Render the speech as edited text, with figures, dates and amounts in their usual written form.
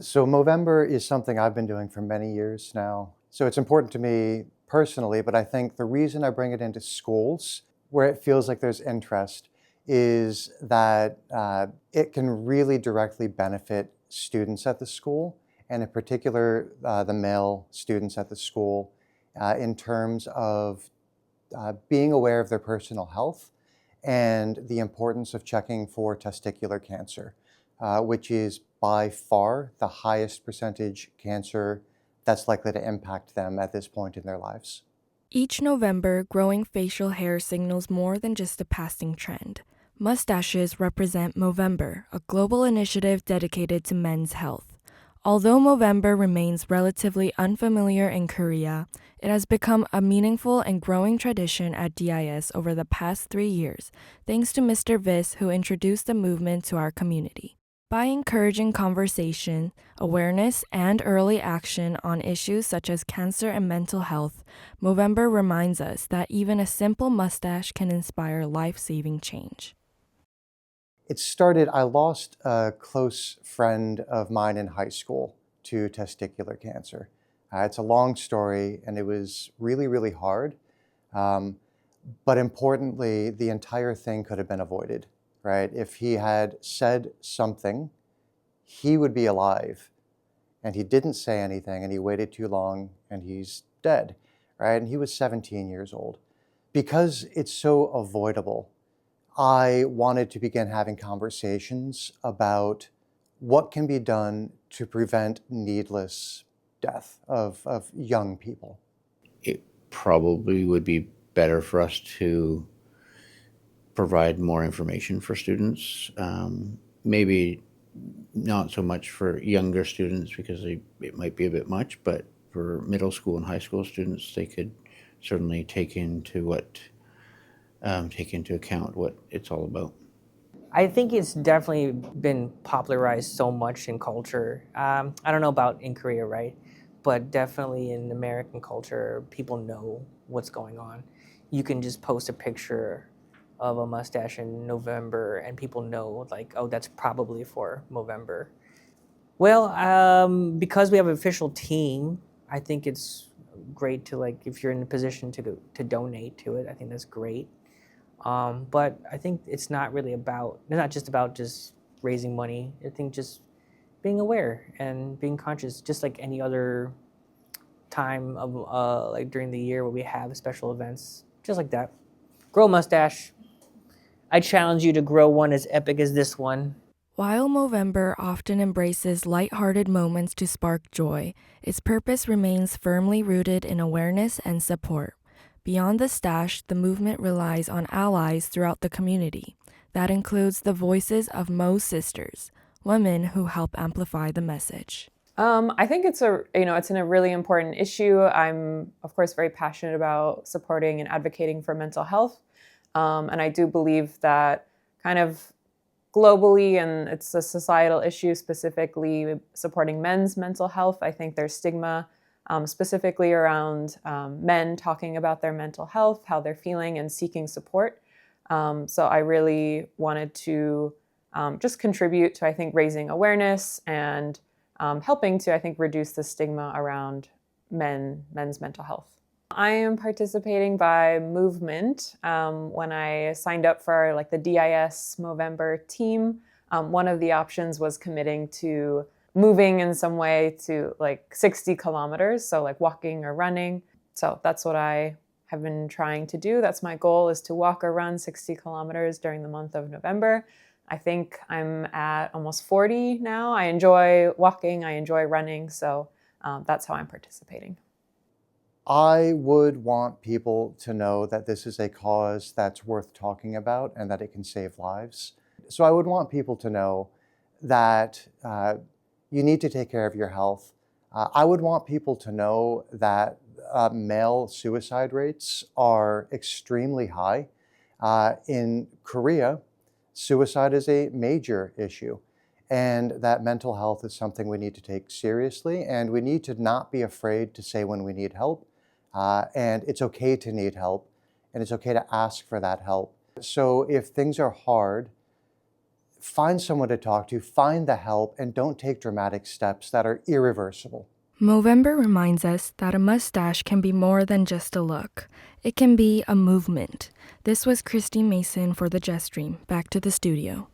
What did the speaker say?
So Movember is something I've been doing for many years now. So it's important to me personally, but I think the reason I bring it into schools where it feels like there's interest is that it can really directly benefit students at the school, and in particular, the male students at the school, in terms of being aware of their personal health and the importance of checking for testicular cancer, which is by far the highest percentage cancer that's likely to impact them at this point in their lives. Each November, growing facial hair signals more than just a passing trend. Mustaches represent Movember, a global initiative dedicated to men's health. Although Movember remains relatively unfamiliar in Korea, it has become a meaningful and growing tradition at DIS over the past 3 years, thanks to Mr. Vis, who introduced the movement to our community. By encouraging conversation, awareness, and early action on issues such as cancer and mental health, Movember reminds us that even a simple mustache can inspire life-saving change. It started, I lost a close friend of mine in high school to testicular cancer. It's a long story and it was really, really hard. Um, but importantly, the entire thing could have been avoided, right? If he had said something, he would be alive. And he didn't say anything and he waited too long and he's dead, right? And he was 17 years old. Because it's so avoidable, I wanted to begin having conversations about what can be done to prevent needless death of young people. It probably would be better for us to provide more information for students. Maybe not so much for younger students because it might be a bit much, but for middle school and high school students, they could certainly take into account what it's all about. I think it's definitely been popularized so much in culture. I don't know about in Korea, right? But definitely in American culture, people know what's going on. You can just post a picture of a mustache in November and people know, like, oh, that's probably for Movember. Well, because we have an official team, I think it's great to, like, if you're in a position to donate to it, I think that's great. But I think it's not just about just raising money. I think just being aware and being conscious, just like any other time of like during the year where we have special events, just like that. Grow a mustache. I challenge you to grow one as epic as this one. While Movember often embraces lighthearted moments to spark joy, its purpose remains firmly rooted in awareness and support. Beyond the stash, the movement relies on allies throughout the community. That includes the voices of Mo sisters, women who help amplify the message. I think it's a really important issue. I'm, of course, very passionate about supporting and advocating for mental health. And I do believe that kind of globally, and it's a societal issue, specifically supporting men's mental health. I think there's stigma specifically around men talking about their mental health, how they're feeling, and seeking support. So I really wanted to just contribute to, I think, raising awareness and helping to, I think, reduce the stigma around men's mental health. I am participating by movement. When I signed up for like the DIS Movember team, one of the options was committing to moving in some way to like 60 kilometers, so like walking or running. So that's what I have been trying to do. That's my goal, is to walk or run 60 kilometers during the month of November. I think I'm at almost 40 now. I enjoy walking, I enjoy running, so that's how I'm participating. I would want people to know that this is a cause that's worth talking about and that it can save lives. So I would want people to know that you need to take care of your health. I would want people to know that male suicide rates are extremely high. In Korea, suicide is a major issue, and that mental health is something we need to take seriously, and we need to not be afraid to say when we need help. And it's okay to need help, and it's okay to ask for that help. So if things are hard, find someone to talk to, find the help, and don't take dramatic steps that are irreversible. Movember reminds us that a mustache can be more than just a look. It can be a movement. This was Christy Mason for the Just Stream. Back to the studio.